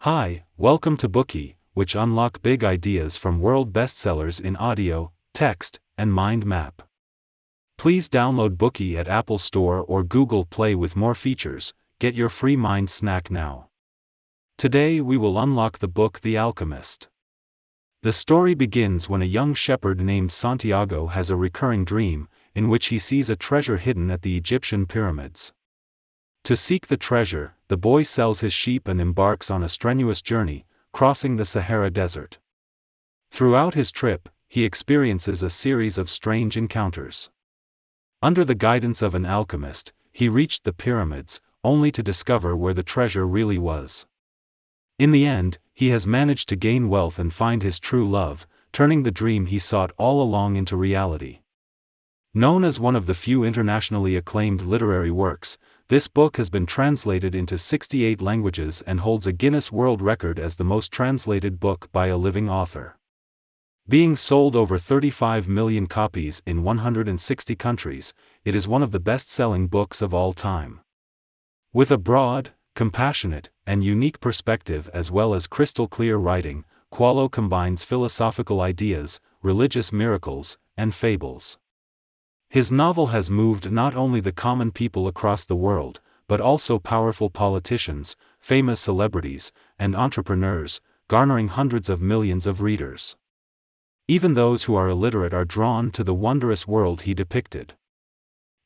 Hi, welcome to Bookie, which unlock big ideas from world bestsellers in audio, text, and mind map. Please download Bookie at Apple Store or Google Play with more features. Get your free mind snack now. Today we will unlock the book The Alchemist. The story begins when a young shepherd named Santiago has a recurring dream, in which he sees a treasure hidden at the Egyptian pyramids. To seek the treasure, the boy sells his sheep and embarks on a strenuous journey, crossing the Sahara Desert. Throughout his trip, he experiences a series of strange encounters. Under the guidance of an alchemist, he reached the pyramids, only to discover where the treasure really was. In the end, he has managed to gain wealth and find his true love, turning the dream he sought all along into reality. Known as one of the few internationally acclaimed literary works, this book has been translated into 68 languages and holds a Guinness World Record as the most translated book by a living author. Being sold over 35 million copies in 160 countries, it is one of the best-selling books of all time. With a broad, compassionate, and unique perspective as well as crystal-clear writing, Paulo combines philosophical ideas, religious miracles, and fables. His novel has moved not only the common people across the world, but also powerful politicians, famous celebrities, and entrepreneurs, garnering hundreds of millions of readers. Even those who are illiterate are drawn to the wondrous world he depicted.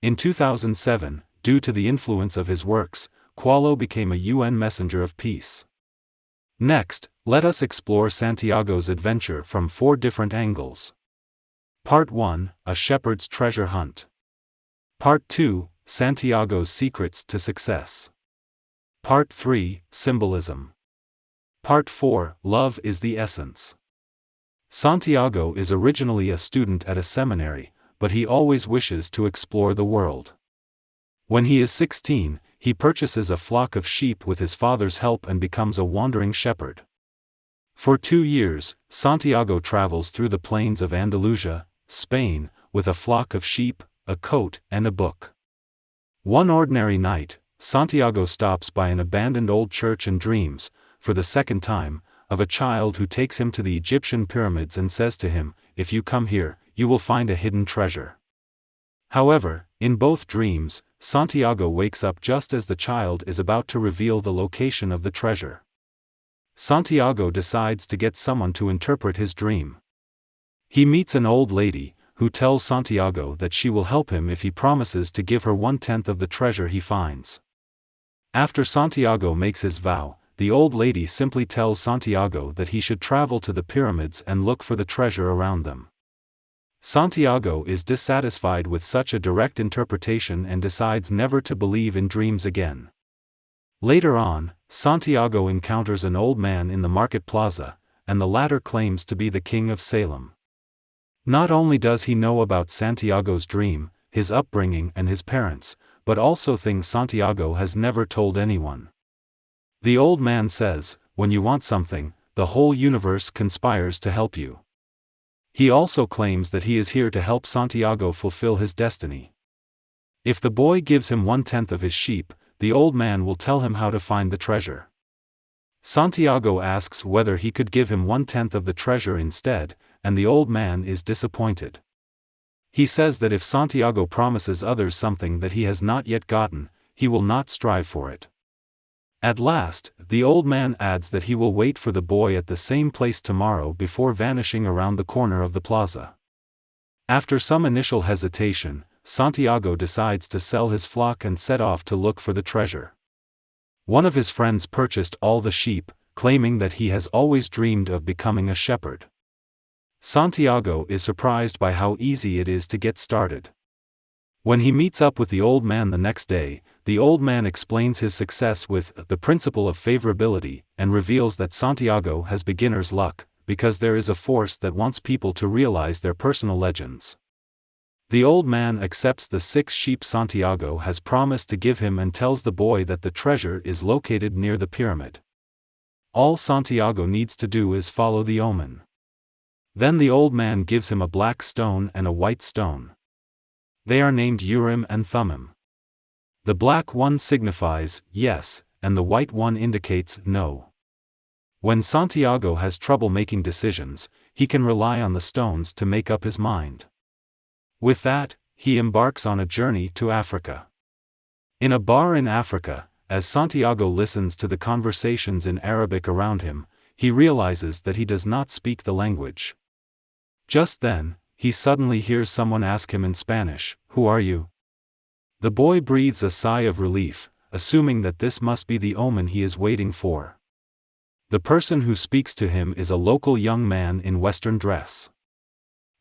In 2007, due to the influence of his works, Paulo became a UN messenger of peace. Next, let us explore Santiago's adventure from 4 different angles. Part 1, A Shepherd's Treasure Hunt. Part 2, Santiago's Secrets to Success. Part 3, Symbolism. Part 4, Love is the Essence. Santiago is originally a student at a seminary, but he always wishes to explore the world. When he is 16, he purchases a flock of sheep with his father's help and becomes a wandering shepherd. For 2 years, Santiago travels through the plains of Andalusia, Spain, with a flock of sheep, a coat, and a book. One ordinary night, Santiago stops by an abandoned old church and dreams, for the second time, of a child who takes him to the Egyptian pyramids and says to him, "If you come here, you will find a hidden treasure." However, in both dreams, Santiago wakes up just as the child is about to reveal the location of the treasure. Santiago decides to get someone to interpret his dream. He meets an old lady, who tells Santiago that she will help him if he promises to give her 1/10 of the treasure he finds. After Santiago makes his vow, the old lady simply tells Santiago that he should travel to the pyramids and look for the treasure around them. Santiago is dissatisfied with such a direct interpretation and decides never to believe in dreams again. Later on, Santiago encounters an old man in the market plaza, and the latter claims to be the king of Salem. Not only does he know about Santiago's dream, his upbringing and his parents, but also things Santiago has never told anyone. The old man says, "When you want something, the whole universe conspires to help you." He also claims that he is here to help Santiago fulfill his destiny. If the boy gives him 1/10 of his sheep, the old man will tell him how to find the treasure. Santiago asks whether he could give him 1/10 of the treasure instead, and the old man is disappointed. He says that if Santiago promises others something that he has not yet gotten, he will not strive for it. At last, the old man adds that he will wait for the boy at the same place tomorrow before vanishing around the corner of the plaza. After some initial hesitation, Santiago decides to sell his flock and set off to look for the treasure. One of his friends purchased all the sheep, claiming that he has always dreamed of becoming a shepherd. Santiago is surprised by how easy it is to get started. When he meets up with the old man the next day, the old man explains his success with the principle of favorability and reveals that Santiago has beginner's luck, because there is a force that wants people to realize their personal legends. The old man accepts the 6 sheep Santiago has promised to give him and tells the boy that the treasure is located near the pyramid. All Santiago needs to do is follow the omen. Then the old man gives him a black stone and a white stone. They are named Urim and Thummim. The black one signifies yes, and the white one indicates no. When Santiago has trouble making decisions, he can rely on the stones to make up his mind. With that, he embarks on a journey to Africa. In a bar in Africa, as Santiago listens to the conversations in Arabic around him, he realizes that he does not speak the language. Just then, he suddenly hears someone ask him in Spanish, "Who are you?" The boy breathes a sigh of relief, assuming that this must be the omen he is waiting for. The person who speaks to him is a local young man in Western dress.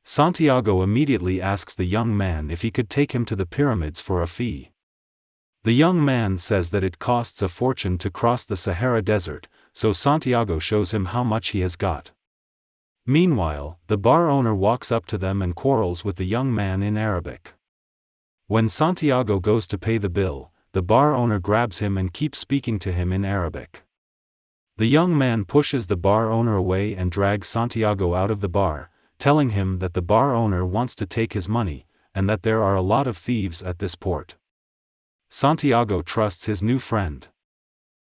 Santiago immediately asks the young man if he could take him to the pyramids for a fee. The young man says that it costs a fortune to cross the Sahara Desert, so Santiago shows him how much he has got. Meanwhile, the bar owner walks up to them and quarrels with the young man in Arabic. When Santiago goes to pay the bill, the bar owner grabs him and keeps speaking to him in Arabic. The young man pushes the bar owner away and drags Santiago out of the bar, telling him that the bar owner wants to take his money, and that there are a lot of thieves at this port. Santiago trusts his new friend.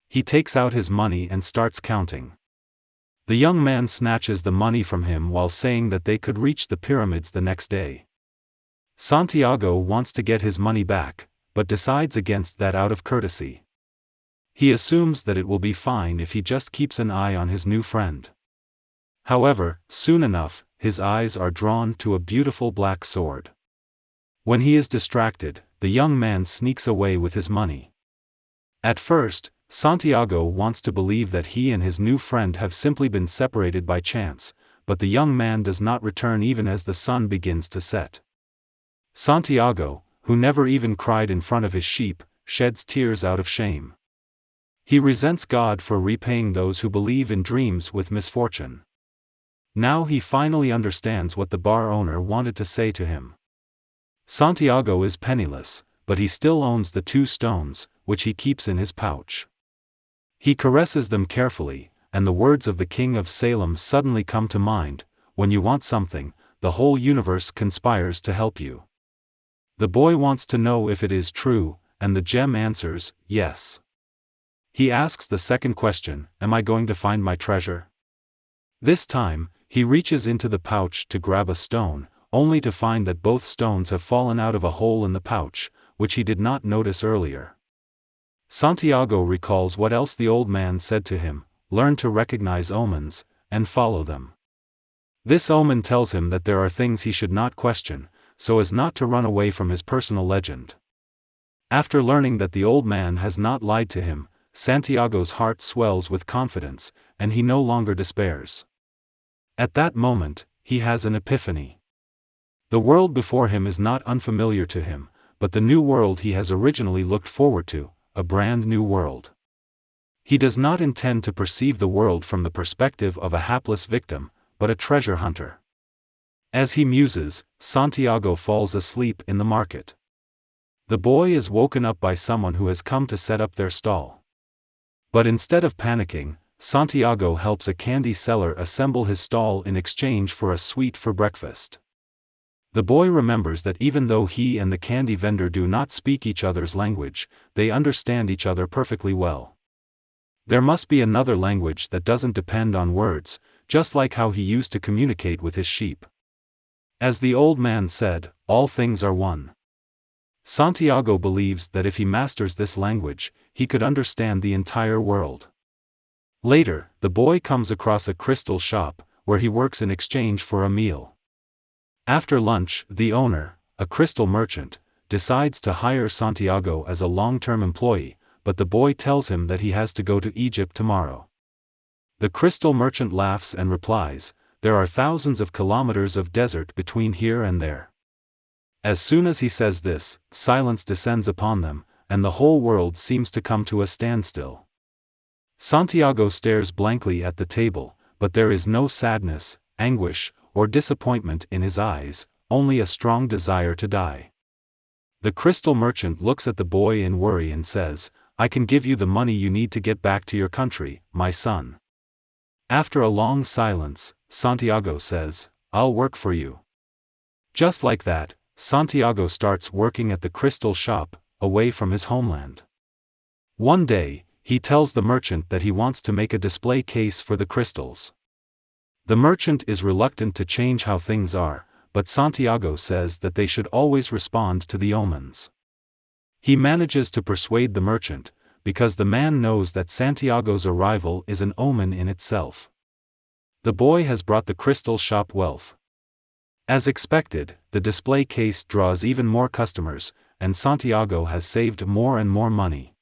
He takes out his money and starts counting. The young man snatches the money from him while saying that they could reach the pyramids the next day. Santiago wants to get his money back, but decides against that out of courtesy. He assumes that it will be fine if he just keeps an eye on his new friend. However, soon enough, his eyes are drawn to a beautiful black sword. When he is distracted, the young man sneaks away with his money. At first, Santiago wants to believe that he and his new friend have simply been separated by chance, but the young man does not return even as the sun begins to set. Santiago, who never even cried in front of his sheep, sheds tears out of shame. He resents God for repaying those who believe in dreams with misfortune. Now he finally understands what the bar owner wanted to say to him. Santiago is penniless, but he still owns the 2 stones, which he keeps in his pouch. He caresses them carefully, and the words of the King of Salem suddenly come to mind: when you want something, the whole universe conspires to help you. The boy wants to know if it is true, and the gem answers, yes. He asks the second question, am I going to find my treasure? This time, he reaches into the pouch to grab a stone, only to find that both stones have fallen out of a hole in the pouch, which he did not notice earlier. Santiago recalls what else the old man said to him: learn to recognize omens, and follow them. This omen tells him that there are things he should not question, so as not to run away from his personal legend. After learning that the old man has not lied to him, Santiago's heart swells with confidence, and he no longer despairs. At that moment, he has an epiphany. The world before him is not unfamiliar to him, but the new world he has originally looked forward to, a brand new world. He does not intend to perceive the world from the perspective of a hapless victim, but a treasure hunter. As he muses, Santiago falls asleep in the market. The boy is woken up by someone who has come to set up their stall. But instead of panicking, Santiago helps a candy seller assemble his stall in exchange for a sweet for breakfast. The boy remembers that even though he and the candy vendor do not speak each other's language, they understand each other perfectly well. There must be another language that doesn't depend on words, just like how he used to communicate with his sheep. As the old man said, all things are one. Santiago believes that if he masters this language, he could understand the entire world. Later, the boy comes across a crystal shop, where he works in exchange for a meal. After lunch, the owner, a crystal merchant, decides to hire Santiago as a long-term employee, but the boy tells him that he has to go to Egypt tomorrow. The crystal merchant laughs and replies, there are thousands of kilometers of desert between here and there. As soon as he says this, silence descends upon them, and the whole world seems to come to a standstill. Santiago stares blankly at the table, but there is no sadness, anguish, or disappointment in his eyes, only a strong desire to die. The crystal merchant looks at the boy in worry and says, I can give you the money you need to get back to your country, my son. After a long silence, Santiago says, I'll work for you. Just like that, Santiago starts working at the crystal shop, away from his homeland. One day, he tells the merchant that he wants to make a display case for the crystals. The merchant is reluctant to change how things are, but Santiago says that they should always respond to the omens. He manages to persuade the merchant, because the man knows that Santiago's arrival is an omen in itself. The boy has brought the crystal shop wealth. As expected, the display case draws even more customers, and Santiago has saved more and more money.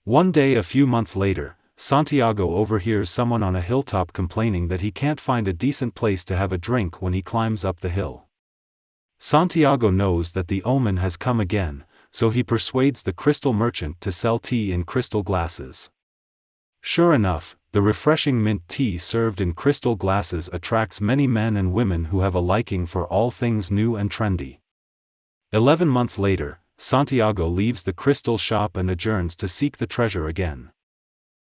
One day a few months later, Santiago overhears someone on a hilltop complaining that he can't find a decent place to have a drink when he climbs up the hill. Santiago knows that the omen has come again, so he persuades the crystal merchant to sell tea in crystal glasses. Sure enough, the refreshing mint tea served in crystal glasses attracts many men and women who have a liking for all things new and trendy. 11 months later, Santiago leaves the crystal shop and adjourns to seek the treasure again.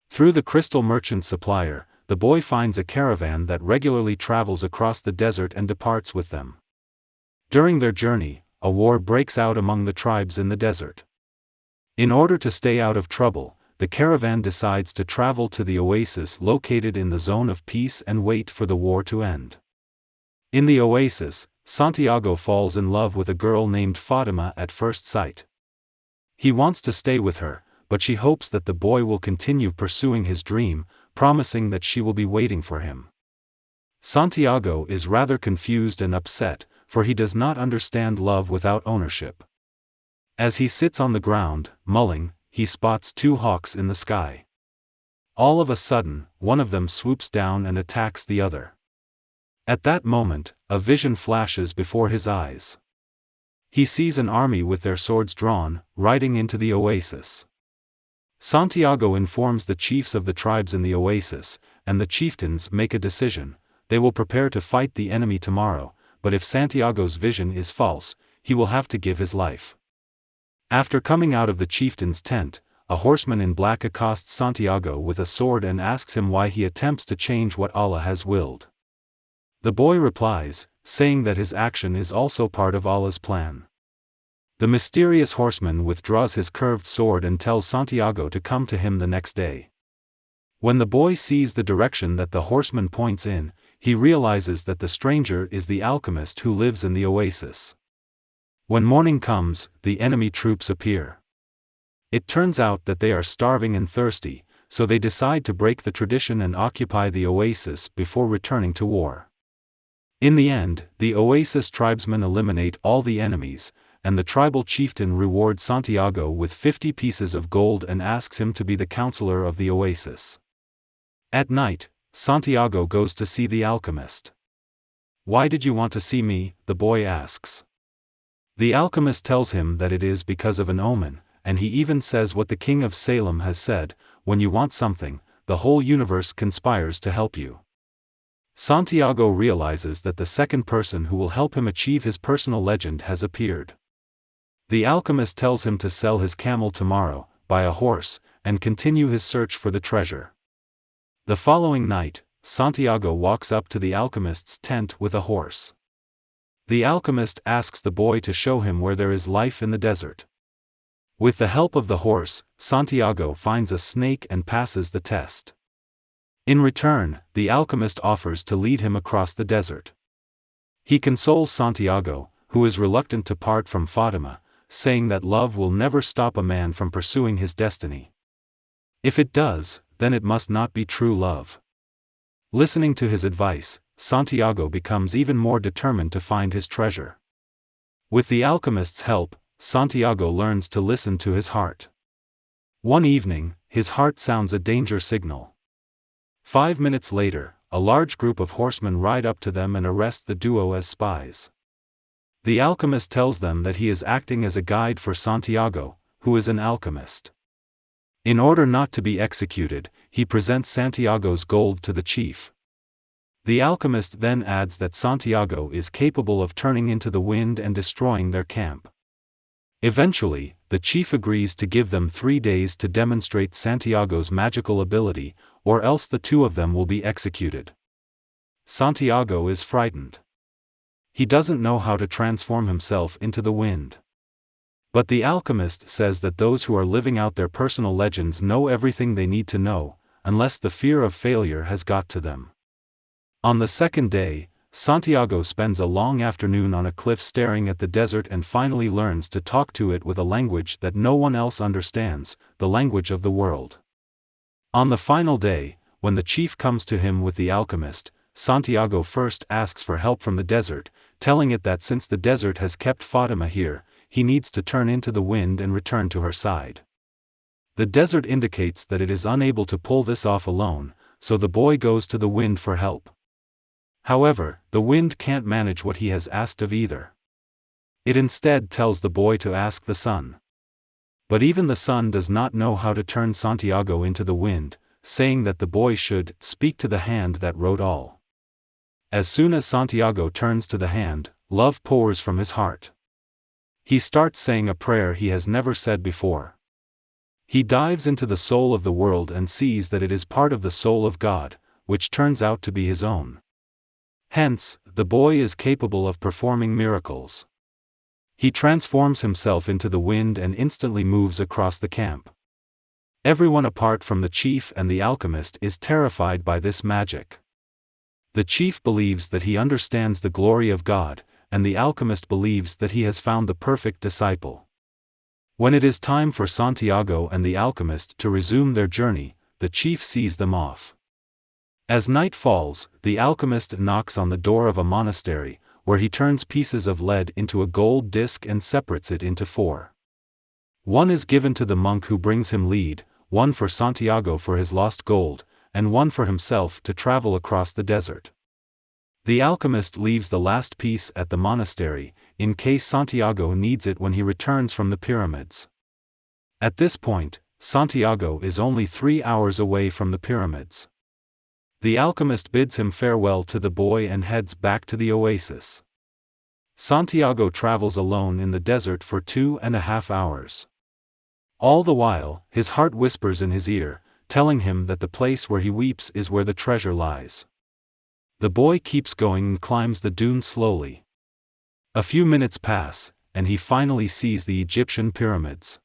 Through the crystal merchant supplier, the boy finds a caravan that regularly travels across the desert and departs with them. During their journey, a war breaks out among the tribes in the desert. In order to stay out of trouble, the caravan decides to travel to the oasis located in the zone of peace and wait for the war to end. In the oasis, Santiago falls in love with a girl named Fatima at first sight. He wants to stay with her, but she hopes that the boy will continue pursuing his dream, promising that she will be waiting for him. Santiago is rather confused and upset, for he does not understand love without ownership. As he sits on the ground, mulling, he spots two hawks in the sky. All of a sudden, one of them swoops down and attacks the other. At that moment, a vision flashes before his eyes. He sees an army with their swords drawn, riding into the oasis. Santiago informs the chiefs of the tribes in the oasis, and the chieftains make a decision. They will prepare to fight the enemy tomorrow, but if Santiago's vision is false, he will have to give his life. After coming out of the chieftain's tent, a horseman in black accosts Santiago with a sword and asks him why he attempts to change what Allah has willed. The boy replies, saying that his action is also part of Allah's plan. The mysterious horseman withdraws his curved sword and tells Santiago to come to him the next day. When the boy sees the direction that the horseman points in, he realizes that the stranger is the alchemist who lives in the oasis. When morning comes, the enemy troops appear. It turns out that they are starving and thirsty, so they decide to break the tradition and occupy the oasis before returning to war. In the end, the oasis tribesmen eliminate all the enemies, and the tribal chieftain rewards Santiago with 50 pieces of gold and asks him to be the counselor of the oasis. At night, Santiago goes to see the alchemist. "Why did you want to see me?" the boy asks. The alchemist tells him that it is because of an omen, and he even says what the king of Salem has said: when you want something, the whole universe conspires to help you. Santiago realizes that the second person who will help him achieve his personal legend has appeared. The alchemist tells him to sell his camel tomorrow, buy a horse, and continue his search for the treasure. The following night, Santiago walks up to the alchemist's tent with a horse. The alchemist asks the boy to show him where there is life in the desert. With the help of the horse, Santiago finds a snake and passes the test. In return, the alchemist offers to lead him across the desert. He consoles Santiago, who is reluctant to part from Fatima, saying that love will never stop a man from pursuing his destiny. If it does, then it must not be true love. Listening to his advice, Santiago becomes even more determined to find his treasure. With the alchemist's help, Santiago learns to listen to his heart. One evening, his heart sounds a danger signal. 5 minutes later, a large group of horsemen ride up to them and arrest the duo as spies. The alchemist tells them that he is acting as a guide for Santiago, who is an alchemist. In order not to be executed, he presents Santiago's gold to the chief. The alchemist then adds that Santiago is capable of turning into the wind and destroying their camp. Eventually, the chief agrees to give them 3 days to demonstrate Santiago's magical ability, or else the two of them will be executed. Santiago is frightened. He doesn't know how to transform himself into the wind. But the alchemist says that those who are living out their personal legends know everything they need to know, unless the fear of failure has got to them. On the second day, Santiago spends a long afternoon on a cliff staring at the desert and finally learns to talk to it with a language that no one else understands, the language of the world. On the final day, when the chief comes to him with the alchemist, Santiago first asks for help from the desert, telling it that since the desert has kept Fatima here, he needs to turn into the wind and return to her side. The desert indicates that it is unable to pull this off alone, so the boy goes to the wind for help. However, the wind can't manage what he has asked of either. It instead tells the boy to ask the sun. But even the sun does not know how to turn Santiago into the wind, saying that the boy should speak to the hand that wrote all. As soon as Santiago turns to the hand, love pours from his heart. He starts saying a prayer he has never said before. He dives into the soul of the world and sees that it is part of the soul of God, which turns out to be his own. Hence, the boy is capable of performing miracles. He transforms himself into the wind and instantly moves across the camp. Everyone apart from the chief and the alchemist is terrified by this magic. The chief believes that he understands the glory of God, and the alchemist believes that he has found the perfect disciple. When it is time for Santiago and the alchemist to resume their journey, the chief sees them off. As night falls, the alchemist knocks on the door of a monastery, where he turns pieces of lead into a gold disc and separates it into 4. One is given to the monk who brings him lead, one for Santiago for his lost gold, and one for himself to travel across the desert. The alchemist leaves the last piece at the monastery, in case Santiago needs it when he returns from the pyramids. At this point, Santiago is only 3 hours away from the pyramids. The alchemist bids him farewell to the boy and heads back to the oasis. Santiago travels alone in the desert for 2.5 hours. All the while, his heart whispers in his ear, telling him that the place where he weeps is where the treasure lies. The boy keeps going and climbs the dune slowly. A few minutes pass, and he finally sees the Egyptian pyramids.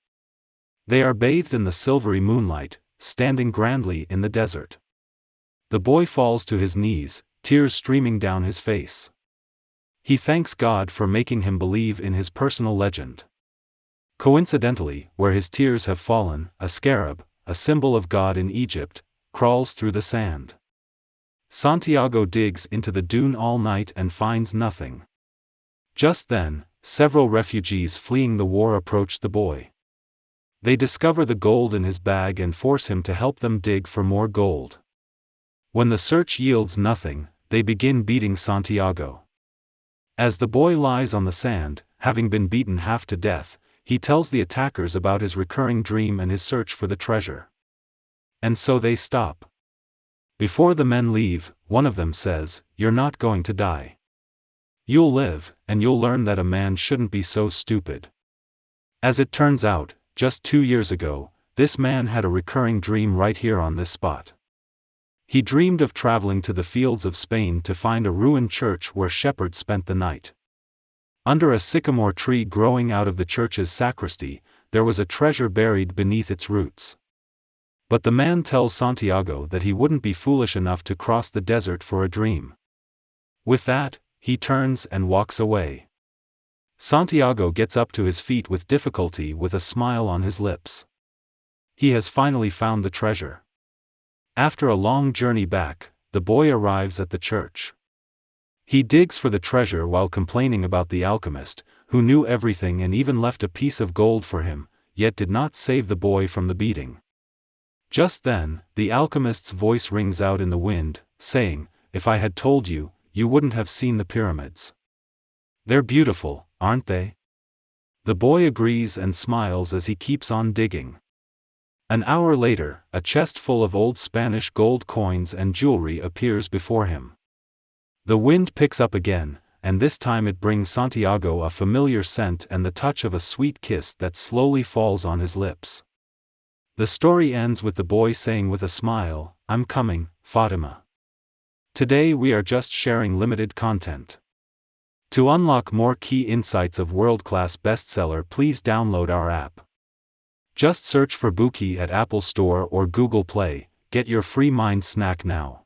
They are bathed in the silvery moonlight, standing grandly in the desert. The boy falls to his knees, tears streaming down his face. He thanks God for making him believe in his personal legend. Coincidentally, where his tears have fallen, a scarab, a symbol of God in Egypt, crawls through the sand. Santiago digs into the dune all night and finds nothing. Just then, several refugees fleeing the war approach the boy. They discover the gold in his bag and force him to help them dig for more gold. When the search yields nothing, they begin beating Santiago. As the boy lies on the sand, having been beaten half to death, he tells the attackers about his recurring dream and his search for the treasure. And so they stop. Before the men leave, one of them says, "You're not going to die. You'll live, and you'll learn that a man shouldn't be so stupid." As it turns out, just 2 years ago, this man had a recurring dream right here on this spot. He dreamed of traveling to the fields of Spain to find a ruined church where shepherds spent the night. Under a sycamore tree growing out of the church's sacristy, there was a treasure buried beneath its roots. But the man tells Santiago that he wouldn't be foolish enough to cross the desert for a dream. With that, he turns and walks away. Santiago gets up to his feet with difficulty with a smile on his lips. He has finally found the treasure. After a long journey back, the boy arrives at the church. He digs for the treasure while complaining about the alchemist, who knew everything and even left a piece of gold for him, yet did not save the boy from the beating. Just then, the alchemist's voice rings out in the wind, saying, "If I had told you, you wouldn't have seen the pyramids. They're beautiful, aren't they?" The boy agrees and smiles as he keeps on digging. An hour later, a chest full of old Spanish gold coins and jewelry appears before him. The wind picks up again, and this time it brings Santiago a familiar scent and the touch of a sweet kiss that slowly falls on his lips. The story ends with the boy saying with a smile, "I'm coming, Fatima. Today we are just sharing limited content. To unlock more key insights of world-class bestseller, please download our app. Just search for Bookey at Apple Store or Google Play. Get your free mind snack now.